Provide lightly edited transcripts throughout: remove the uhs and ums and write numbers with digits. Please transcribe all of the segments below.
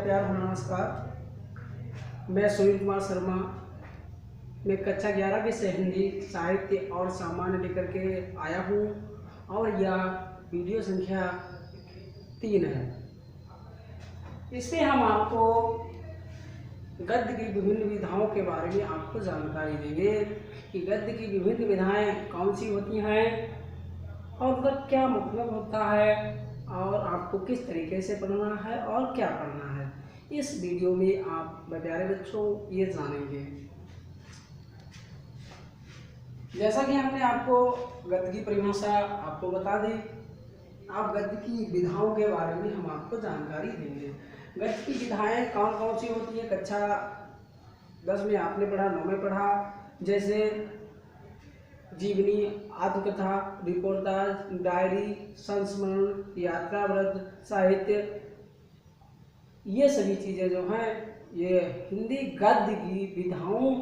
प्यार भरा नमस्कार। मैं सुनील कुमार शर्मा। मैं कक्षा 11 से हिंदी साहित्य और सामान्य लेकर के आया हूँ और यह वीडियो संख्या 3 है। इसमें हम आपको गद्य की विभिन्न विधाओं के बारे में आपको जानकारी देंगे कि गद्य की विभिन्न विधाएं कौन सी होती हैं और उनका क्या मतलब होता है और आपको किस तरीके से पढ़ना है और क्या पढ़ना है। इस वीडियो में आप प्यारे बच्चों ये जानेंगे। जैसा कि हमने आपको गद्य की परिभाषा आपको बता दी, आप गद्य की विधाओं के बारे में हम आपको जानकारी देंगे। गद्य की विधाएं कौन कौन सी होती है कक्षा 10 में आपने पढ़ा, 9 में पढ़ा, जैसे जीवनी, आत्मकथा, रिपोर्टाज, डायरी, संस्मरण, यात्रा वृत्त, साहित्य, ये सभी चीज़ें जो हैं ये हिंदी गद्य की विधाओं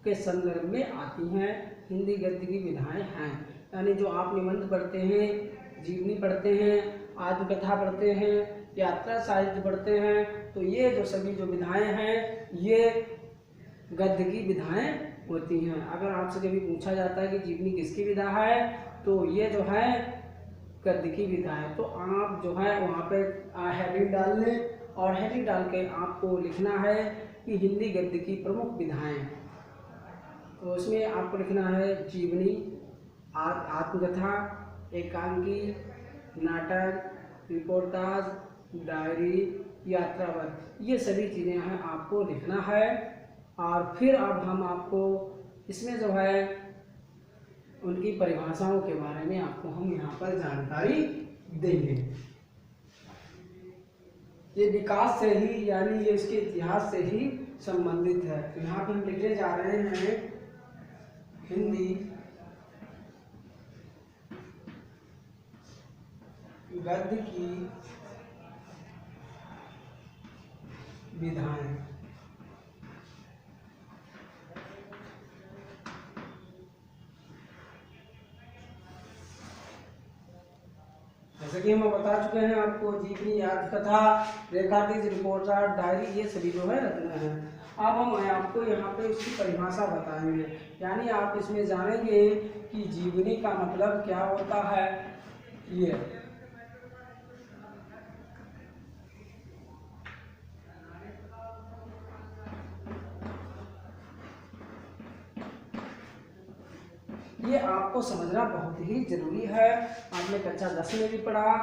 के संदर्भ में आती हैं। हिंदी गद्य की विधाएं हैं, यानी जो आप निबंध पढ़ते हैं, जीवनी पढ़ते हैं, आत्मकथा पढ़ते हैं, यात्रा साहित्य पढ़ते हैं, तो ये जो सभी जो विधाएं हैं ये गद्य की विधाएं होती हैं। अगर आपसे कभी पूछा जाता है कि जीवनी किसकी विधा है, तो ये जो है गद्य की विधा है। तो आप जो है वहाँ पे हेडिंग डाल लें और हेडिंग डाल के आपको लिखना है कि हिंदी गद्य की प्रमुख विधाएं। तो उसमें आपको लिखना है जीवनी, आत्मकथा, एकांकी, नाटक, रिपोर्टाज, डायरी, यात्रावत, ये सभी चीज़ें हैं आपको लिखना है। और फिर अब हम आपको इसमें जो है उनकी परिभाषाओं के बारे में आपको हम यहाँ पर जानकारी देंगे। ये विकास से ही यानी ये इसके इतिहास से ही संबंधित है। तो यहाँ पे हम लिखने जा रहे हैं हिंदी गद्य की विधाएं। जैसे कि हम बता चुके हैं आपको, जीवनी, आत्मकथा, रेखाटिज, रिपोर्टाज, डायरी, ये सभी जो है रचना है। अब हम आपको यहाँ पे इसकी परिभाषा बताएंगे, यानी आप इसमें जानेंगे कि जीवनी का मतलब क्या होता है। ये आपको समझना बहुत ही जरूरी है। आपने कक्षा 10 में भी पढ़ा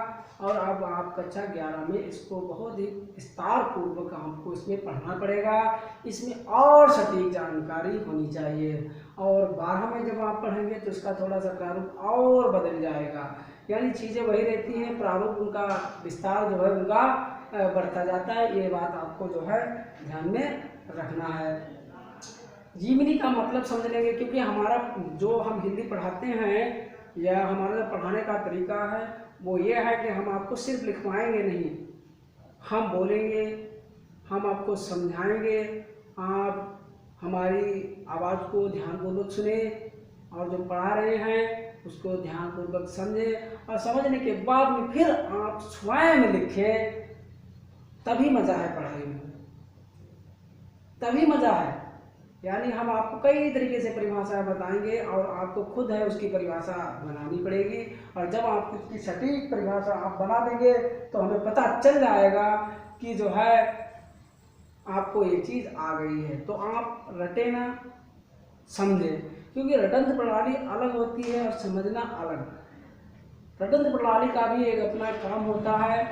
और अब आप कक्षा 11 में इसको बहुत ही विस्तार पूर्वक आपको इसमें पढ़ना पड़ेगा। इसमें और सटीक जानकारी होनी चाहिए और 12 में जब आप पढ़ेंगे तो इसका थोड़ा सा प्रारूप और बदल जाएगा, यानी चीज़ें वही रहती हैं, प्रारूप उनका विस्तार जो है उनका बढ़ता जाता है। ये बात आपको जो है ध्यान में रखना है। जीवनी का मतलब समझ लेंगे, क्योंकि हमारा जो हम हिंदी पढ़ाते हैं या हमारा जो पढ़ाने का तरीका है वो ये है कि हम आपको सिर्फ लिखवाएंगे नहीं, हम बोलेंगे, हम आपको समझाएंगे, आप हमारी आवाज़ को ध्यानपूर्वक सुने और जो पढ़ा रहे हैं उसको ध्यानपूर्वक समझें और समझने के बाद में फिर आप स्वयं लिखें, तभी मज़ा है पढ़ाई में, तभी मज़ा है। यानी हम आपको कई तरीके से परिभाषा बताएंगे और आपको खुद है उसकी परिभाषा बनानी पड़ेगी, और जब आप उसकी सटीक परिभाषा आप बना देंगे तो हमें पता चल जाएगा कि जो है आपको ये चीज़ आ गई है। तो आप रटे ना, समझे, क्योंकि रटंत प्रणाली अलग होती है और समझना अलग। रटंत प्रणाली का भी एक अपना काम होता है,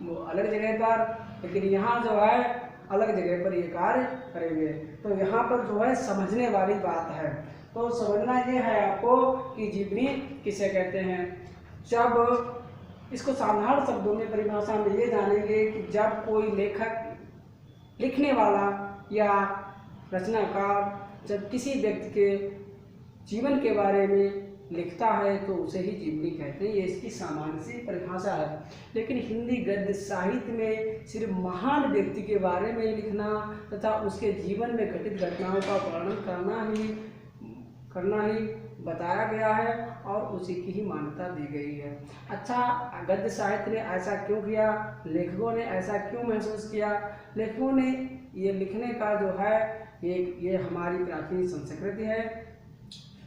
वो अलग जगह पर, लेकिन यहाँ जो है अलग जगह पर ये कार्य करेंगे। तो यहाँ पर जो है समझने वाली बात है। तो समझना ये है आपको कि जीवनी किसे कहते हैं। जब इसको साधारण शब्दों में परिभाषा में ये जानेंगे कि जब कोई लेखक, लिखने वाला या रचनाकार जब किसी व्यक्ति के जीवन के बारे में लिखता है तो उसे ही जीवनी कहते हैं। ये इसकी सामान्य सी परिभाषा है। लेकिन हिंदी गद्य साहित्य में सिर्फ महान व्यक्ति के बारे में लिखना तथा उसके जीवन में घटित घटनाओं का वर्णन करना ही बताया गया है और उसी की ही मान्यता दी गई है। अच्छा, गद्य साहित्य ने ऐसा क्यों किया, लेखकों ने ऐसा क्यों महसूस किया? लेखकों ने ये लिखने का जो है ये हमारी प्राचीन संस्कृति है,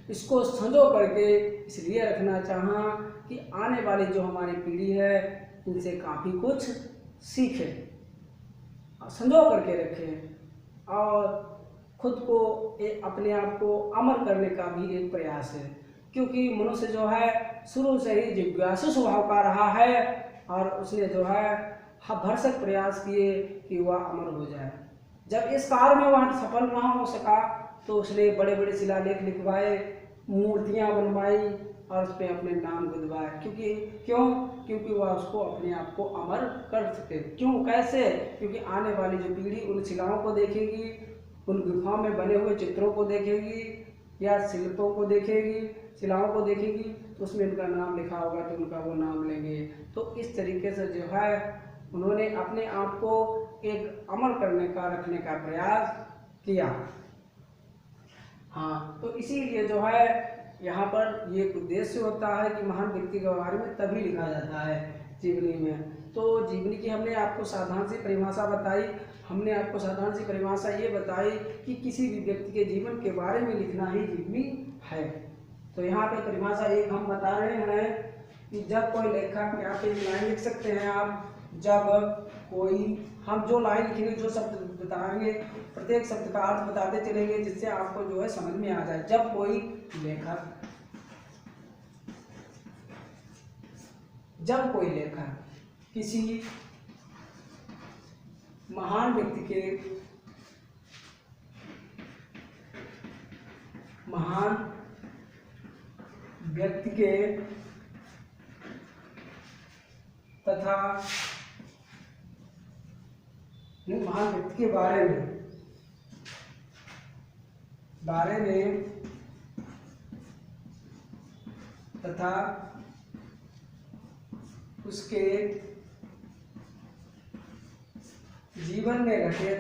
इसको संजो करके इसलिए रखना चाहा कि आने वाली जो हमारी पीढ़ी है इनसे काफ़ी कुछ सीखे, संजो करके रखें और खुद को अपने आप को अमर करने का भी एक प्रयास है। क्योंकि मनुष्य जो है शुरू से ही जिज्ञासु स्वभाव का रहा है और उसने जो है भरसक प्रयास किए कि वह अमर हो जाए। जब इस कार्य में वह सफल ना हो सका तो उसने बड़े बड़े शिलालेख लिखवाए, मूर्तियाँ बनवाई और उस पर अपने नाम गुदवाए। क्योंकि वह उसको अपने आप को अमर कर सके। क्यों, कैसे? क्योंकि आने वाली जो पीढ़ी उन शिलाओं को देखेगी, उन गुफाओं में बने हुए चित्रों को देखेगी या शिल्पों को देखेगी, शिलाओं को देखेगी, तो उसमें उनका नाम लिखा होगा तो उनका वो नाम लेंगे। तो इस तरीके से जो है उन्होंने अपने आप को एक अमर करने का, रखने का प्रयास किया। हाँ, तो इसीलिए जो है यहाँ पर ये उद्देश्य होता है कि महान व्यक्ति के बारे में तभी लिखा जाता है जीवनी में। तो जीवनी की हमने आपको साधारण सी परिभाषा बताई, हमने आपको साधारण सी परिभाषा ये बताई कि किसी भी व्यक्ति के जीवन के बारे में लिखना ही जीवनी है। तो यहाँ पे परिभाषा एक हम बता रहे हैं कि जब कोई लेखक, यहाँ पे लाइन लिख सकते हैं आप, जब कोई, हम जो लाइन लिखेंगे, जो शब्द बताएंगे, प्रत्येक शब्द का अर्थ बताते चलेंगे जिससे आपको जो है समझ में आ जाए। जब कोई लेखक किसी महान व्यक्ति के तथा महान व्यक्ति के बारे में तथा उसके जीवन में घटे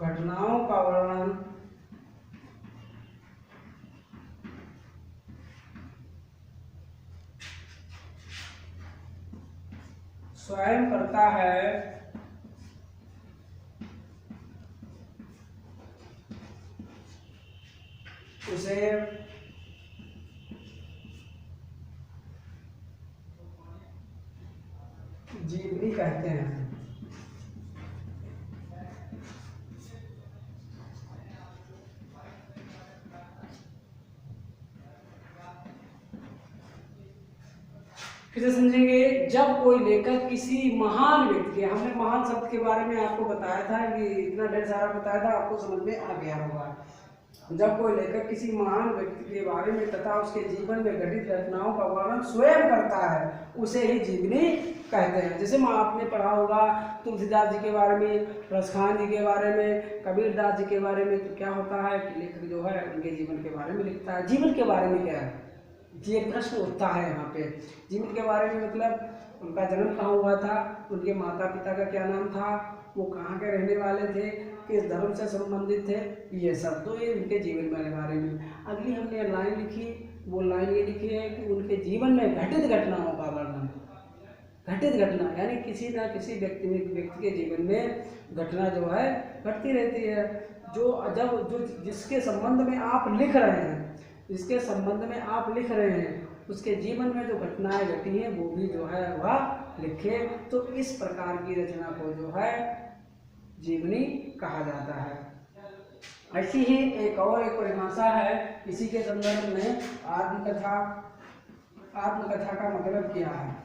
घटनाओं का वर्णन स्वयं करता है, उसे जीवनी कहते हैं। फिर समझेंगे, जब कोई लेखक किसी महान व्यक्ति, हमने महान शब्द के बारे में आपको बताया था कि इतना ढेर सारा बताया था, आपको समझ में आ गया होगा। जब कोई लेखक किसी महान व्यक्ति के बारे में तथा उसके जीवन में घटित घटनाओं का वर्णन स्वयं करता है, उसे ही जीवनी कहते हैं। जैसे आपने पढ़ा होगा तुलसीदास जी के बारे में, रसखान जी के बारे में, कबीरदास जी के बारे में, तो क्या होता है कि लेखक जो है उनके जीवन के बारे में लिखता है। जीवन के बारे में क्या है, ये प्रश्न उठता है यहाँ पे। जीवन के बारे में मतलब उनका जन्म कहाँ हुआ था, उनके माता पिता का क्या नाम था, वो कहाँ के रहने वाले थे, किस धर्म से संबंधित थे, ये सब। तो ये उनके जीवन के बारे में। अगली हमने लाइन लिखी, वो लाइन ये लिखी है कि उनके जीवन में घटित घटनाओं का वर्णन। घटित घटना यानी किसी न किसी व्यक्ति के जीवन में घटना जो है घटती रहती है, जो जिसके संबंध में आप लिख रहे हैं, उसके जीवन में जो घटनाएं घटी हैं वो भी जो है वह लिखे। तो इस प्रकार की रचना को जो है जीवनी कहा जाता है। ऐसी ही एक परिभाषा है इसी के संदर्भ में, आत्मकथा का मतलब क्या है।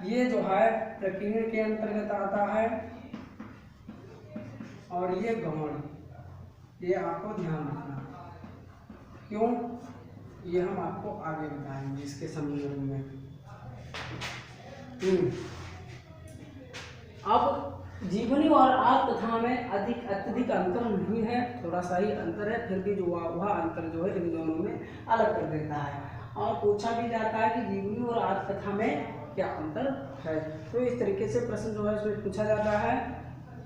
ये जो है प्रकीर्ण के अंतर्गत आता है और ये गौण, ये आपको ध्यान रखना। क्यों, ये हम आपको आगे बताएंगे इसके संदर्भ में। अब जीवनी और आत्मकथा में अत्यधिक अंतर नहीं है, थोड़ा सा ही अंतर है, फिर भी जो वह अंतर जो है इन दोनों में अलग कर देता है। और पूछा भी जाता है कि जीवनी और आत्मकथा में क्या अंतर है। तो इस तरीके से प्रश्न जो है इसमें पूछा जाता है।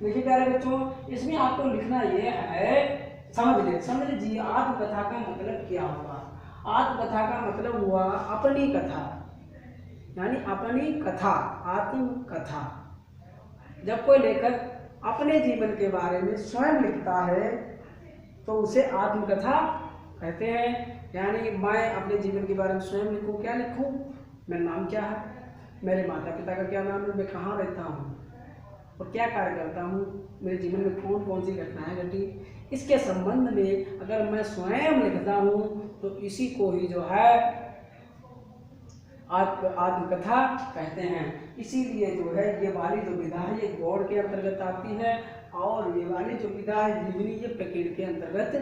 देखिए प्यारे बच्चों, इसमें आपको लिखना ये है, समझ लीजिए आत्मकथा का मतलब क्या हुआ। आत्मकथा का मतलब हुआ अपनी कथा, यानी अपनी कथा, आत्मकथा। जब कोई लेखक अपने जीवन के बारे में स्वयं लिखता है तो उसे आत्मकथा कहते हैं। यानी मैं अपने जीवन के बारे में स्वयं लिखूं, क्या लिखूं, मेरा नाम क्या है, मेरे माता पिता का क्या नाम है, मैं कहाँ रहता हूँ और क्या कार्य करता हूँ, मेरे जीवन में कौन कौन सी घटनाएं घटी, इसके संबंध में अगर मैं स्वयं लिखता हूँ तो इसी को ही जो है आत्मकथा कहते हैं। इसीलिए जो है ये वाली जो विधा है ये गौड़ के अंतर्गत आती है और ये वाली जो विधा है जीवनी ये प्रकीर्ण के अंतर्गत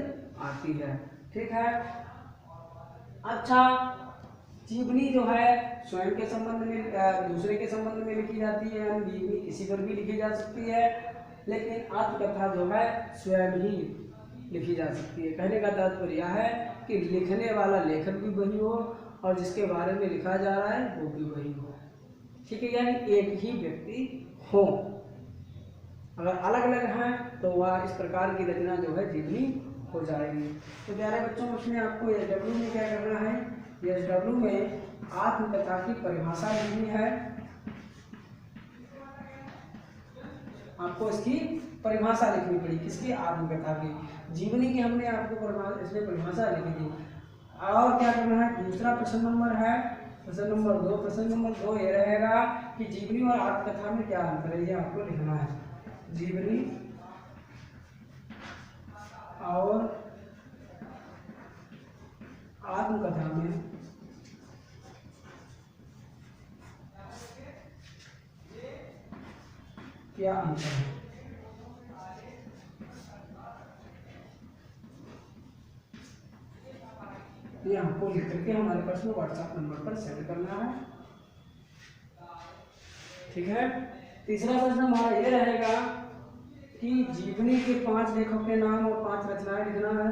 आती है। ठीक है। अच्छा, जीवनी जो है स्वयं के संबंध में, दूसरे के संबंध में लिखी जाती है, यानी जीवनी किसी पर भी लिखी जा सकती है, लेकिन आत्मकथा जो है स्वयं ही लिखी जा सकती है। कहने का तात्पर्य यह है कि लिखने वाला लेखक भी वही हो और जिसके बारे में लिखा जा रहा है वो भी वही हो। ठीक है, यानी एक ही व्यक्ति हो। अगर अलग अलग हैं तो वह इस प्रकार की रचना जो है जीवनी हो जाएगी। तो प्यारे बच्चों, उसमें आपको एसडब्ल्यू में क्या करना है, एसडब्ल्यू में आत्मकथा की परिभाषा लिखनी है। आपको इसकी परिभाषा लिखनी पड़ी, किसकी, आत्मकथा की। जीवनी की हमने आपको इसमें परिभाषा लिखी थी। और क्या करना है, दूसरा प्रश्न नंबर है, प्रश्न नंबर 2। प्रश्न नंबर 2 ये रहेगा कि जीवनी और आत्मकथा में क्या अंतर है, ये आपको लिखना है। जीवनी और आत्मकथा में क्या अंतर है। ये हमको लिख करके हमारे प्रश्न व्हाट्सएप नंबर पर सेंड करना है। ठीक है। तीसरा प्रश्न हमारा ये रहेगा कि जीवनी के 5 लेखकों के नाम और 5 रचनाएं लिखना है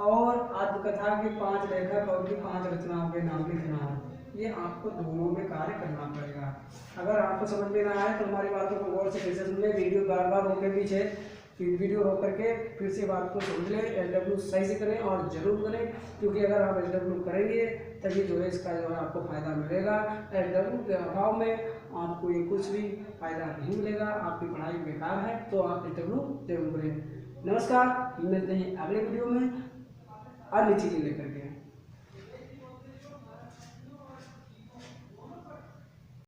और आत्मकथा के 5 लेखक और भी 5 रचनाओं के नाम लिखना है। ये आपको दोनों में कार्य करना पड़ेगा। अगर आपको समझ में ना आए तो हमारी बातों को गौर से फिर से सुन ले, वीडियो बार बार रोकने पीछे वीडियो रोक करके फिर से बात को समझ लें, एसडब्ल्यू सही से करें और जरूर करें, क्योंकि अगर आप एसडब्ल्यू करेंगे तभी जो है इसका जो है आपको फायदा मिलेगा। एसडब्ल्यू के अभाव में आपको ये कुछ भी फायदा नहीं मिलेगा, आपकी पढ़ाई बेकार है। तो आप एसडब्ल्यू जरूर करें। नमस्कार, मिलते हैं अगले वीडियो में अन्य चीजें लेकर के।